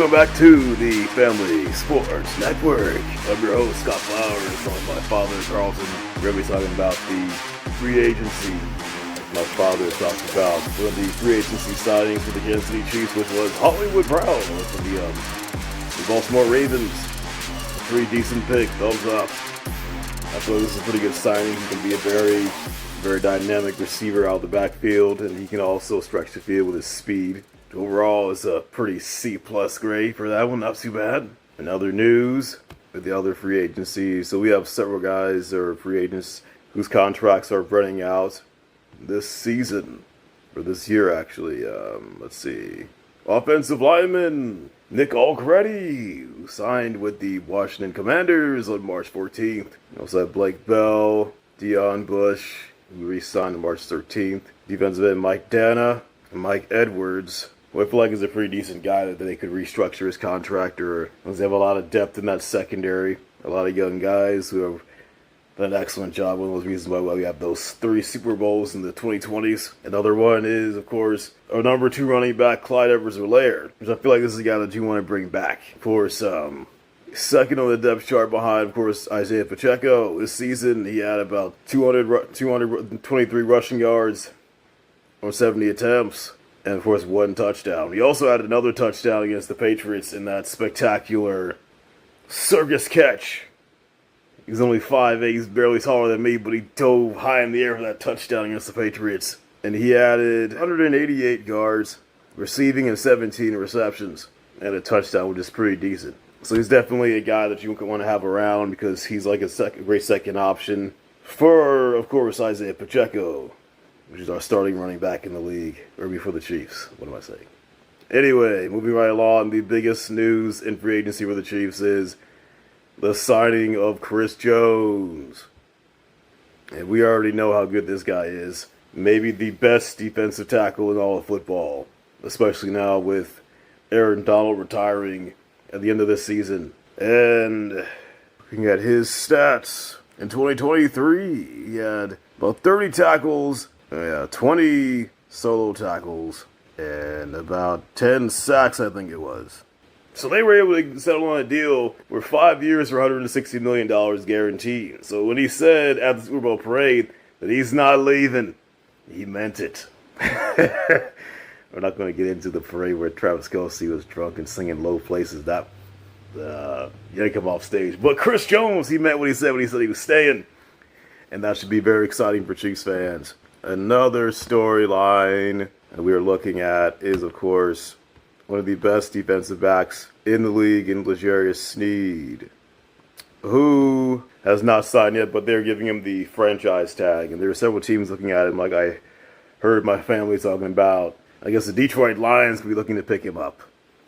Welcome back to the Family Sports Network. I'm your host, Scott Flowers, along with my father, Carlton. We're going to be talking about the free agency. My father talked about one of the free agency signings for the Kansas City Chiefs, which was Hollywood Brown from the Baltimore Ravens. A pretty decent pick, thumbs up. I thought this is a pretty good signing. He can be a very dynamic receiver out of the backfield, and he can also stretch the field with his speed. Overall, it's a pretty C+ grade for that one, not too bad. In other news, with the other free agencies, so we have several guys that are free agents whose contracts are running out this season, or this year actually. Let's see. Offensive lineman Nick Alcready, who signed with the Washington Commanders on March 14th. We also have Blake Bell, Dion Bush, who re-signed on March 13th. Defensive end Mike Dana, and Mike Edwards, who I feel like is a pretty decent guy that they could restructure his contract, or because they have a lot of depth in that secondary. A lot of young guys who have done an excellent job. One of those reasons why we have those 3 Super Bowls in the 2020s. Another one is, of course, our number 2 running back, Clyde Edwards-Helaire, which I feel like this is a guy that you want to bring back. Of course, second on the depth chart behind, of course, Isaiah Pacheco. This season, he had about 223 rushing yards on 70 attempts. And, of course, 1 touchdown. He also had another touchdown against the Patriots in that spectacular circus catch. He's only 5'8", he's barely taller than me, but he dove high in the air for that touchdown against the Patriots. And he added 188 yards, receiving and 17 receptions, and a touchdown, which is pretty decent. So he's definitely a guy that you want to have around because he's like a great second option for, of course, Isaiah Pacheco, which is our starting running back in the league, or before the Chiefs. What am I saying? Anyway, moving right along, the biggest news in free agency for the Chiefs is the signing of Chris Jones. And we already know how good this guy is. Maybe the best defensive tackle in all of football, especially now with Aaron Donald retiring at the end of this season. And looking at his stats, in 2023, he had about 30 tackles, 20 solo tackles, and about 10 sacks, I think it was. So they were able to settle on a deal for 5 years for $160 million guaranteed. So when he said at the Super Bowl parade that he's not leaving, he meant it. We're not going to get into the parade where Travis Kelce was drunk and singing low places. That you didn't come off stage. But Chris Jones, he meant what he said when he said he was staying. And that should be very exciting for Chiefs fans. Another storyline that we are looking at is, of course, one of the best defensive backs in the league in L'Jarius Sneed, who has not signed yet, but they're giving him the franchise tag. And there are several teams looking at him, like I heard my family talking about. I guess the Detroit Lions will be looking to pick him up.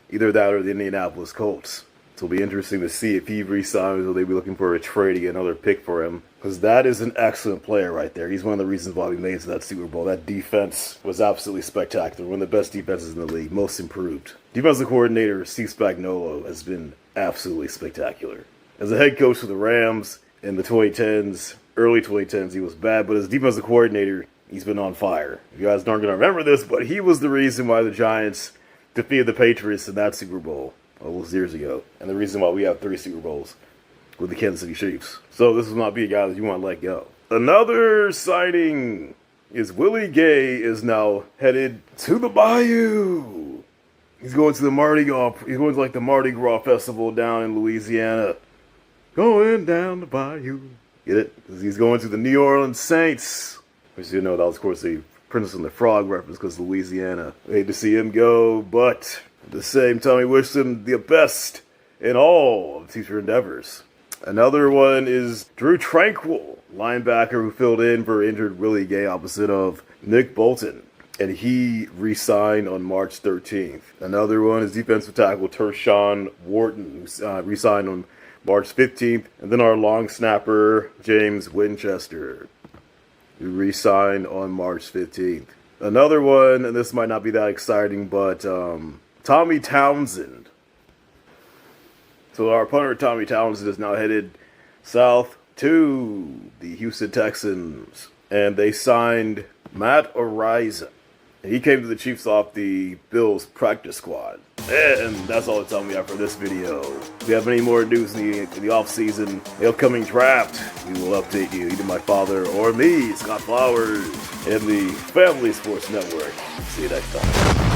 Either that or the Indianapolis Colts. So it'll be interesting to see if he re-signs or they'll be looking for a trade to get another pick for him. Because that is an excellent player right there. He's one of the reasons why we made it to that Super Bowl. That defense was absolutely spectacular. One of the best defenses in the league. Most improved. Defensive coordinator Steve Spagnuolo has been absolutely spectacular. As a head coach for the Rams in the 2010s, early 2010s, he was bad. But as defensive coordinator, he's been on fire. You guys aren't going to remember this, but he was the reason why the Giants defeated the Patriots in that Super Bowl all those years ago. And the reason why we have 3 Super Bowls with the Kansas City Chiefs. So this will not be a guy that you want to let go. Another signing is Willie Gay is now headed to the Bayou. He's going to the Mardi Gras. He's going to like the Mardi Gras festival down in Louisiana. Going down the Bayou. Get it? Because he's going to the New Orleans Saints. Which you know that was, of course, the Princess and the Frog reference because Louisiana. I hate to see him go, but at the same time, we wish him the best in all of future endeavors. Another one is Drew Tranquil, linebacker who filled in for injured Willie Gay opposite of Nick Bolton. And he re-signed on March 13th. Another one is defensive tackle Tershawn Wharton, who re-signed on March 15th. And then our long snapper, James Winchester, who re-signed on March 15th. Another one, and this might not be that exciting, but Tommy Townsend. So our punter, Tommy Townsend, is now headed south to the Houston Texans. And they signed Matt Araiza. And he came to the Chiefs off the Bills practice squad. And that's all the time we have for this video. If you have any more news in the off-season, the upcoming draft, we will update you, either my father or me, Scott Flowers, in the Family Sports Network. See you next time.